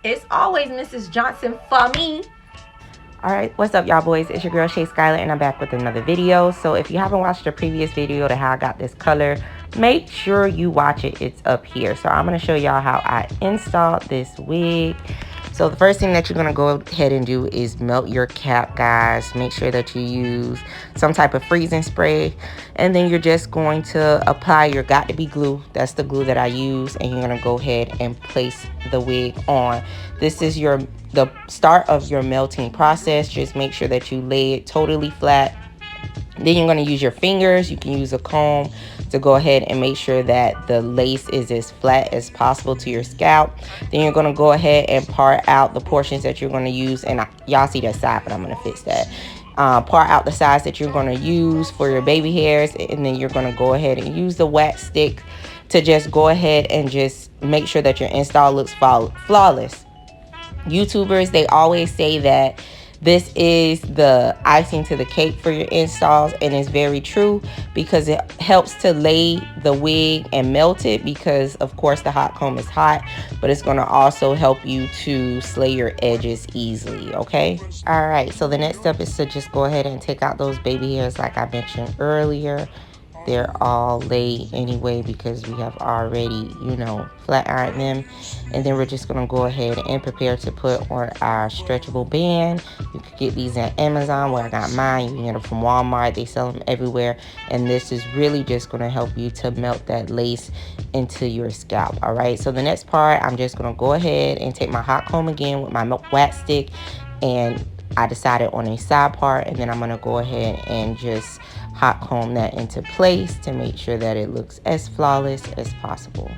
It's always Mrs. Johnson for me. Alright, what's up y'all boys? It's your girl ShaySkyler and I'm back with another video. So if you haven't watched the previous video to how I got this color, make sure you watch it. It's up here. So I'm going to show y'all how I installed this wig. So the first thing that you're going to go ahead and do is melt your cap, guys. Make sure that you use some type of freezing spray. And then you're just going to apply your got-to-be glue. That's the glue that I use. And you're going to go ahead and place the wig on. This is the start of your melting process. Just make sure that you lay it totally flat. Then you're going to use your fingers. You can use a comb to go ahead and make sure that the lace is as flat as possible to your scalp. Then you're going to go ahead and part out the portions that you're going to use. And y'all see that side, but I'm going to fix that. Part out the sides that you're going to use for your baby hairs. And then you're going to go ahead and use the wax stick to just go ahead and just make sure that your install looks flawless. YouTubers, they always say that this is the icing to the cake for your installs, and it's very true because it helps to lay the wig and melt it, because of course the hot comb is hot, but it's going to also help you to slay your edges easily. Okay, all right, so the next step is to just go ahead and take out those baby hairs like I mentioned earlier. They're all laid anyway because we have already, you know, flat ironed them. And then we're just going to go ahead and prepare to put on our stretchable band. You can get these at Amazon, where I got mine. You can get them from Walmart. They sell them everywhere. And this is really just going to help you to melt that lace into your scalp. All right, so the next part, I'm just going to go ahead and take my hot comb again with my wax stick, and I decided on a side part, and then I'm going to go ahead and just hot comb that into place to make sure that it looks as flawless as possible.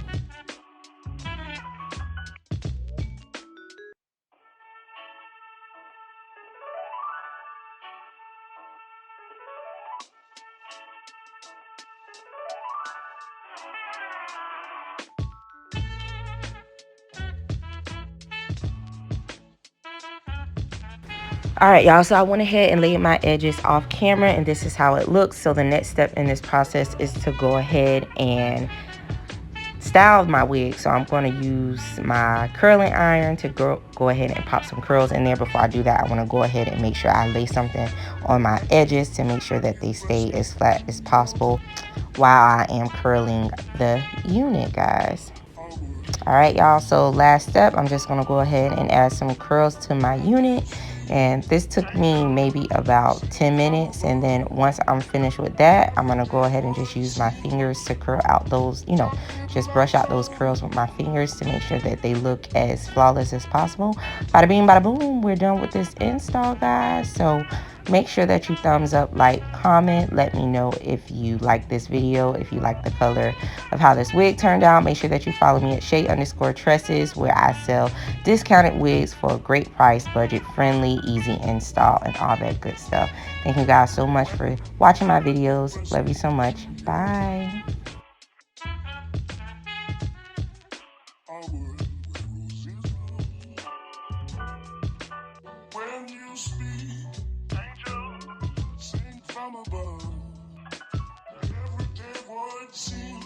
All right, y'all, so I went ahead and laid my edges off camera, and this is how it looks. So the next step in this process is to go ahead and style my wig. So I'm going to use my curling iron to go ahead and pop some curls in there. Before I do that, I want to go ahead and make sure I lay something on my edges to make sure that they stay as flat as possible while I am curling the unit, guys. All right, y'all, so last step, I'm just going to go ahead and add some curls to my unit. And this took me maybe about 10 minutes. And then once I'm finished with that, I'm going to go ahead and just use my fingers to curl out those, you know, just brush out those curls with my fingers to make sure that they look as flawless as possible. Bada bing, bada boom, we're done with this install, guys. So make sure that you thumbs up, like, comment. Let me know if you like this video, if you like the color of how this wig turned out. Make sure that you follow me at Shay_Tresses, where I sell discounted wigs for a great price, budget friendly, easy install, and all that good stuff. Thank you guys so much for watching my videos. Love you so much. Bye. When you speak, angel, sing from above. Everyday voice seems